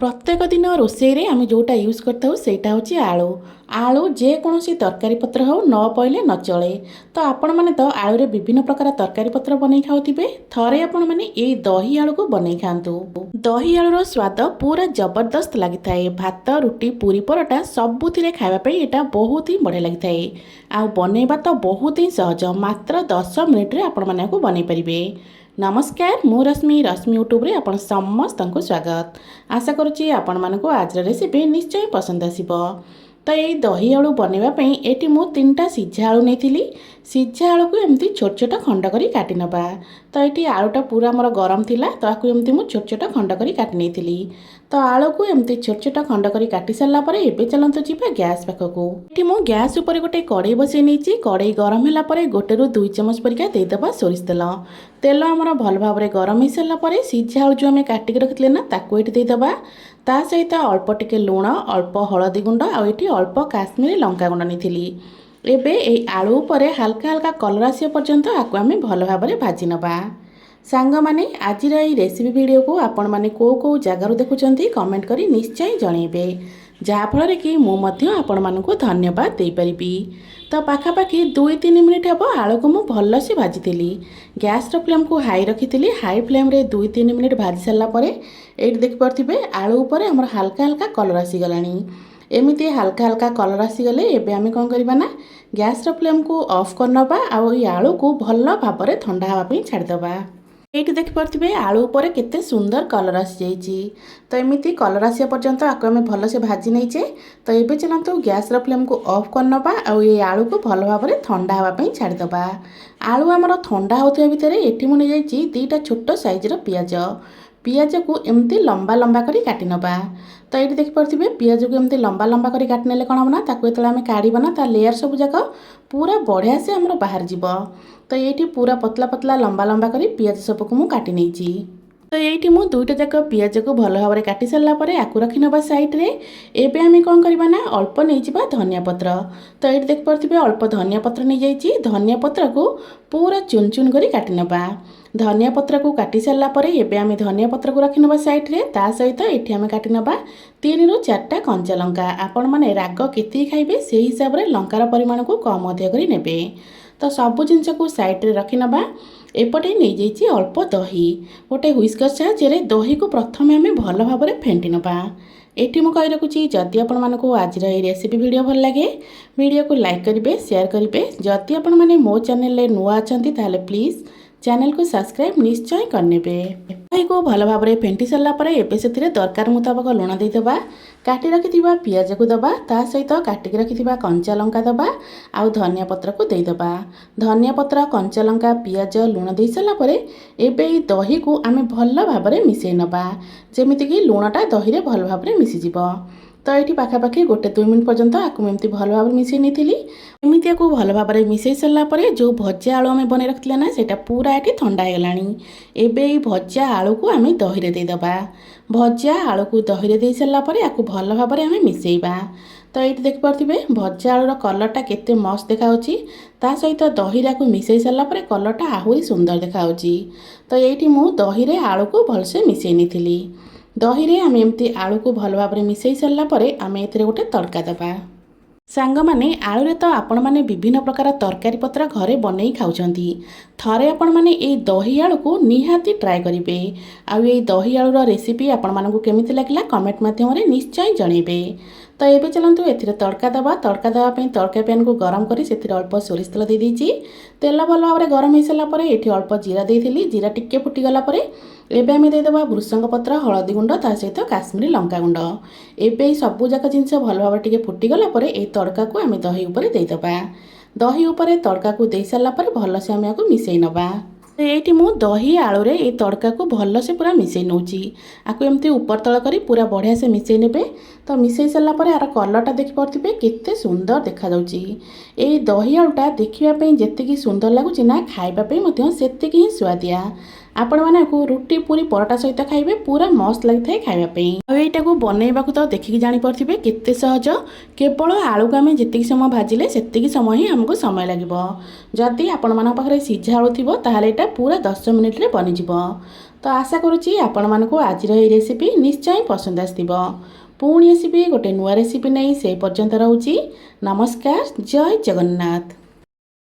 प्रत्येक दिन रोषे आम जोटा यूज करता सेटा हूँ आलू आलू जेकोसी तरकारी पत्र हो न पड़े न चले। तो आपण मैंने तो आलू रे विभिन्न प्रकार तरकारी पत्र बन खाऊे थे आपण मैंने ये दही आलू को बन खातु। दही आलूर स्वाद पूरा जबरदस्त लगी थाए। भात रुटी पूरी परोटा सबुति खावाई यहाँ बहुत ही बढ़िया लगी थाए। आ बनइबा तो बहुत ही सहज, मात्र 10 मिनिट आपण मैंने बनई पारे। नमस्कार, मु रश्मि यूट्यूब रे आपण समस्त को स्वागत। आशा करुच्ची आपण मानक आज रेसिपी निश्चय पसंद आसीबो। तो ये दही आलू बनवाई ये मु 3टा सीझा आलू नहीं, सीझा आलू को एमती छोट छोट खंड करी काटी नबा। तो ये आलूटा पूरा मोर गरम थिला, तो आपको एमती मु छोट छोट खंड करी काटी नहीं। तो आलू को एमती छोट छोट खंड करी काटी सारा पर एबे चलंतु जीवा गैस पाखकू। ये मु गैस ऊपर गोटे कड़ाई बसई नहीं, कड़ाई गरम होला परे 1 ରୁ 2 चमच परिका देदेबा सोरिष तेल। तेल आमर भल भाव में गरम हो सारा पर सीझा आलू जो आम काटिक रखिले ना ताकू ये देदेबा। ता सहित अल्प टिके लुण, अल्प हलदी गुंड आउ अल्प काश्मीरी लंका गुंड नहीं। एबे ए आलू पर हल्का हल्का कलर आसा पर्यंत आपको आम भल भाव में भाजी नबा। सांग माने आज रेसिपी वीडियो को आपण माने को जगार देखुंत कमेंट करी निश्चय जनइबे, जहाँफल कि मुझे आपण मानक धन्यवाद दे पारिबी। तो पाखापाखि 2-3 मिनिट हम आलू को मुझे भलसे भाजी। गैस फ्लेम को हाई रखी, हाई फ्लेम रे 2-3 मिनिट भाजी सारापर ये देखिपे आलू उपर आमर हल्का हल्का कलर आसीगला। एमती हल्का हल्का कलर आसीगले एबे आमे कौन करबा ना गैस फ्लेम को ऑफ करनबा आउ ये आलू को भल भाव में ठंडा हाँवाई छाड़ीदबा। ये देखिपे आलू पर केते सुंदर कलर आसी जाइए। तो एमती कलर आसा पर्यंत आपको आम भलसे भाजी नहींचे। तो ये चलते गैस फ्लेम को ऑफ करनबा आउ ये आलू को भल भाव में ठंडा हाँवाई छाड़ीदबा। आलू आमर ठंडा होता भितर ये मुझे जाइए 2टा छोट साइजर पियाज। पियाज को एमती लंबा लंबा करी काटी नबा। तो ये देखिपे पियाज को एमती लंबा लंबा करी काटिने कौन हम ना ताको जो आम काढ़ा ना ता लेयर सब जाक पूरा बढ़िया से आमर बाहर जीव। तो ये पूरा पतला पतला लंबा लंबा करी पियाज सबको मु काटी नहीं। तो ये मु 2टा जाक पियाज को भल भाव में काटी सारा पर आपको रखी नबा साइड रे। एबे आम कौन करबा ना अल्प नहीं जावा धनिया पत्र। तो ये देखिपे अल्प धनिया पत्र नहीं जाइए। धनिया पत्र को पूरा चुन चुन करी काटी नबा। धनिया पत्र को काटी सारा पर एबे आम धनिया पत्र को रखी नबा साइड रे। ता सहित ये आम काटी नबा 3 ରୁ 4टा कंचा लंका। आपण माने राग केती खाइबे से हिसाब रे लंकार परिमाण को कम अधिक करी नेबे। तो सबू जिनस को साइड रे रखी नबा। एपटे नहीं जाइए अल्प दही, गोटे हुइस्कर साहाय्य दही को प्रथम आम भल भाव में फेंटी नबा। ये मुझे रखुच्छी जदि आपण मानक आज रेसिपी वीडियो भल लगे वीडियो को लाइक करेंगे, शेयर करेंगे। जदि आपण माने मो चैनल नुआ अच्छा ताले प्लीज चैनल को सब्सक्राइब निश्चय करने। दही को भल भाव में फेंटी सारा पर एबे से दरकार मुताबक लुण देदेबा। काटी रखि पियाज को दबा, ता सहित काटिक रखि कंचा लंका दबा आउ धनिया पत्र को देदेबा। धनिया पत्र, कंचा लंका, पियाज, लुण दे सारा पर एबे दही को आम भल भाव में मिसई नबा, जेमिति कि लुणटा दही रे भल भाव में मिसीजिव। तो ये पाखापाखि 1-2 मिनिट पर्यंत आपको एमती भल भाव में मिसई नहीं। एमती आपको भल भाव में मिसई सारा पर जो भजा आलू आम बन रखी ना से पूरा ये ठंडा होगा। एबे भजा आलू को आम दही रे देदेबा। भजा आलू को दही रे दे सारा पर आपको भल भाव में आम मिसईबा। तो ये देखिपे भजा आलूर कलरटा केते मस्त देखाउची। ता सहित दही रे मिसई सारा पर कलरटा आहुरी सुंदर देखाउची। तो ये मु दही रे आलू को भलसे मिसई नहीं। दही रे आम एमती आलू को भल भाव में मिसई सारा पर आम ए गोटे तड़का दबा। सांग माने आलू रे तो आपण माने विभिन्न प्रकार तरकारी पत्र घरे बनई खाउछंती। थरे आपण माने ए दही आलू को निहाती ट्राए करिवे। आ ये दही आलूर रेसिपी आपण मानकु केमिति लागला कमेंट माध्यम रे निश्चय जणैबे। तो ये चलतु ए तड़का दबा। तड़का देवाई तड़का पैन को गरम करी से अल्प सोरिष तेल दे देइछि। तेल भल भाव में गरम हो सारा पर ये अल्प जीरा देइथिली। जीरा टिके फुटीगला पर एबे आम देदेबा भृसंग पत्र, हलदी गुंड, ता सहित काश्मीरी लंका गुंड। एबे सबू जाक जिनस भल भाव टिके फुटीगला पर ए तड़का को आम दही उपर देदेबा। दही उपर तड़का को दे सारा पर भलसे आम याको मिसई नबा। ये मु दही आलू रे ये तड़का को भल से पूरा मिसई नौची। आपको एमती ऊपर तल करी पूरा बढ़िया से मिसई नेबे। तो मिसई सारा पर यार कलरटा देखिपे केते सुंदर देखा जाउची। ए दही आलूटा देखिबा जेतिकी सुंदर लगुच ना खाइबा सेतिकी ही स्वादिया। आपण मैंने रुटी पूरी परोटा सहित खाइबे पूरा मस्त लगी था खाइबापी। यू बनइबा तो देखिकी जापे केते सहज। केवल आलू को आम जी समय भाजिले से समय ही आमको समय लगे। जदि आपण मान पाखे सीझा आलू थी ताहले एटा पूरा 10 मिनिट रे बनिजिव। ତ ଆଶା କରୁଛି ଆପଣମାନଙ୍କୁ ଆଜିର ଏହି ରେସିପି ନିଶ୍ଚୟ ପସନ୍ଦ ଆସିଥିବ। ପୁଣି ଆସିବି ଗୋଟେ ନୂଆ ରେସିପି ନେଇ। ସେ ପର୍ଯ୍ୟନ୍ତ ରହୁଛି। ନମସ୍କାର। ଜୟ ଜଗନ୍ନାଥ।